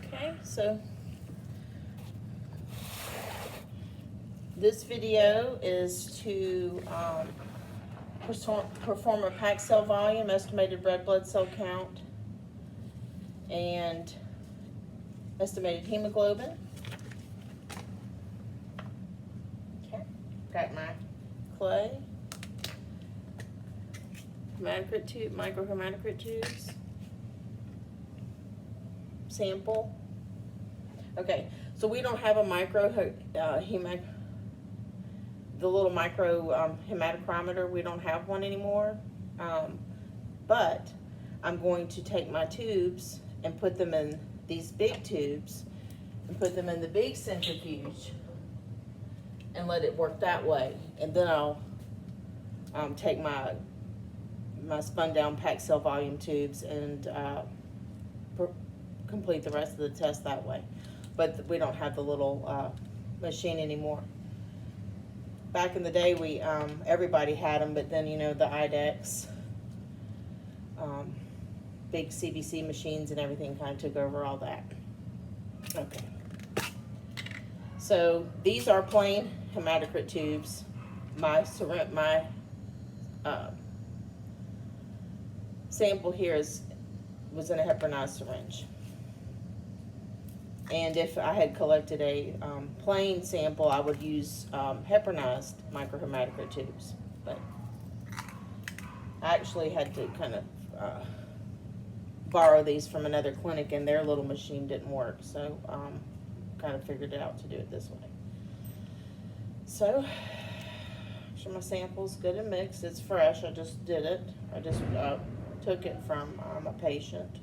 Okay, so this video is to perform a packed cell volume, estimated red blood cell count, and estimated hemoglobin. Okay, got my clay, hematocrit tube, microhematocrit tubes, sample. Okay, so we don't have a the little micro hematochrommeter. We don't have one anymore, but I'm going to take my tubes and put them in these big tubes and put them in the big centrifuge and let it work that way, and then I'll take my spun down packed cell volume tubes and complete the rest of the test that way. But we don't have the little machine anymore. Back in the day, we everybody had them, but then the IDEX, big CBC machines and everything kind of took over all that. Okay. So these are plain hematocrit tubes. My sample here was in a heparinized syringe. And if I had collected a plain sample, I would use heparinized microhematocrit tubes. But I actually had to kind of borrow these from another clinic, and their little machine didn't work. So kind of figured it out to do it this way. So, sure my sample's good and mixed. It's fresh. I just did it. I just took it from a patient.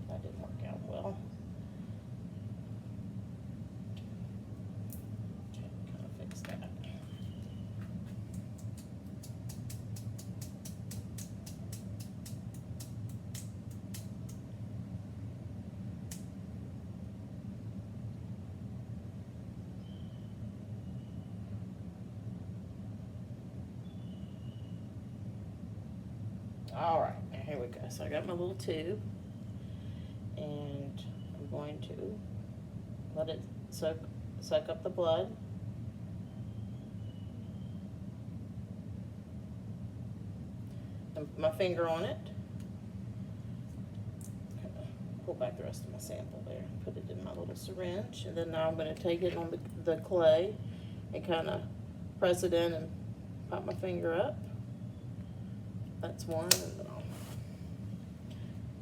That didn't work out well. Okay, kind of fix that. All right, now here we go. So I got my little tube, and I'm going to let it suck up the blood. And put my finger on it. Kind of pull back the rest of my sample there. Put it in my little syringe, and then now I'm going to take it on the clay and kind of press it in and pop my finger up. That's one, and then I'll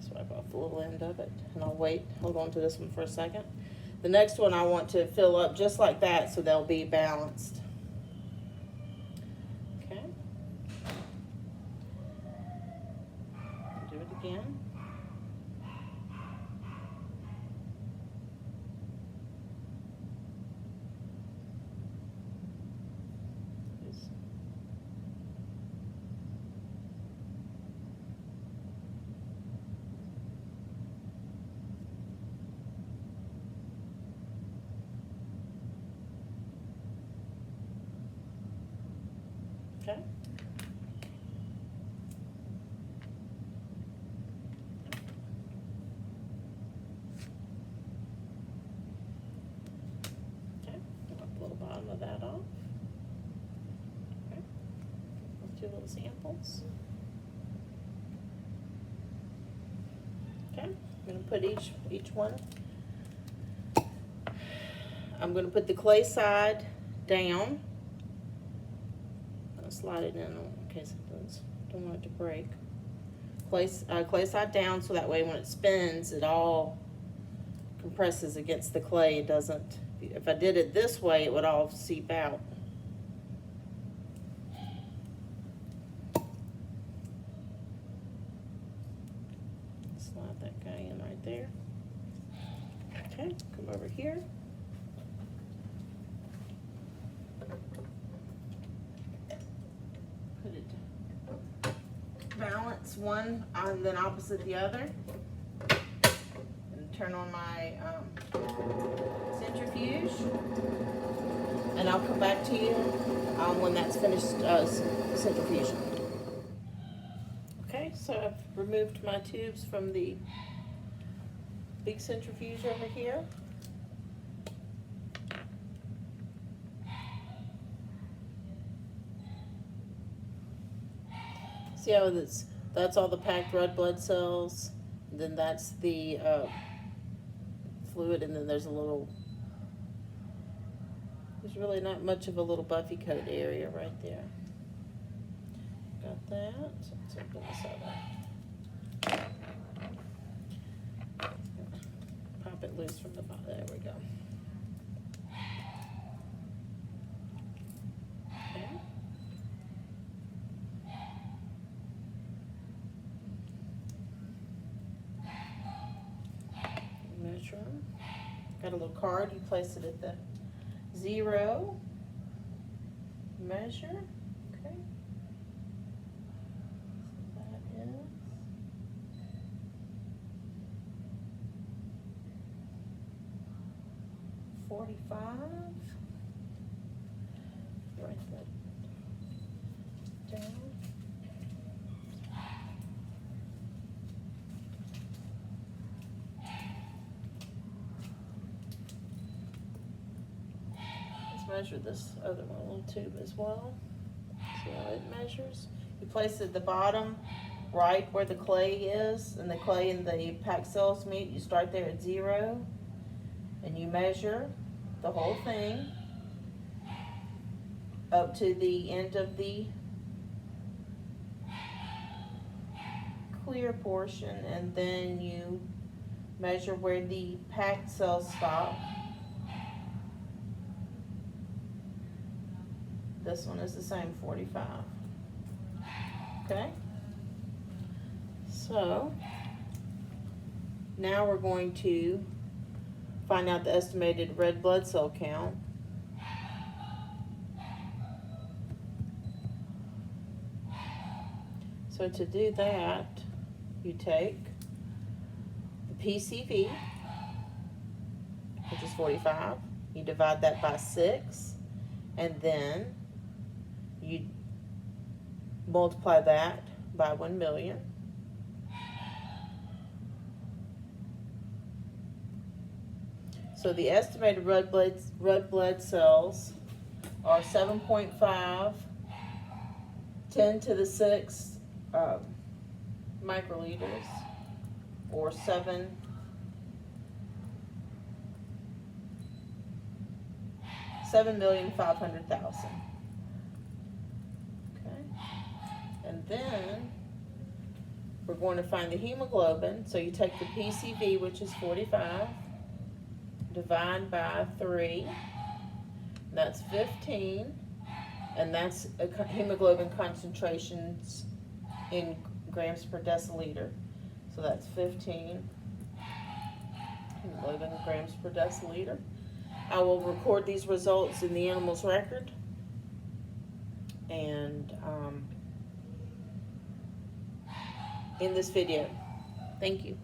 swipe off the little end of it, and I'll hold on to this one for a second. The next one I want to fill up just like that so they'll be balanced. Okay. Do it again. Okay. Okay, I'll pull the bottom of that off. Okay, with 2 little samples. Okay, I'm going to put each one. I'm going to put the clay side down. Slide it in in case it does. Don't want it to break. Clay side down, so that way when it spins, it all compresses against the clay. It doesn't. If I did it this way, it would all seep out. Slide that guy in right there. Okay, come over here. Balance one and then opposite the other, and turn on my centrifuge, and I'll come back to you when that's finished centrifuging. Okay, so I've removed my tubes from the big centrifuge over here. See how that's all the packed red blood cells, and then that's the fluid, and then there's really not much of a little buffy coat area right there. Got that. So let's open this other. Pop it loose from the bottom. There we go. Okay. Measure. Got a little card. You place it at the 0. Measure. Okay. So that is 45. Write that down. Let's measure this other one, a little tube as well. See how it measures. You place it at the bottom right where the clay is, and the clay and the packed cells meet. You start there at 0, and you measure the whole thing up to the end of the clear portion, and then you measure where the packed cells stop. This one is the same, 45. Okay? So, now we're going to find out the estimated red blood cell count. So to do that, you take the PCV, which is 45, you divide that by 6, and then you multiply that by 1 million. So the estimated red blood cells are 7.5, 10 to the 6 microliters, or 7,500,000. Okay, and then we're going to find the hemoglobin. So you take the PCV, which is 45, divide by 3, that's 15, and that's a hemoglobin concentrations in grams per deciliter. So that's 15 hemoglobin grams per deciliter. I will record these results in the animal's record and in this video. Thank you.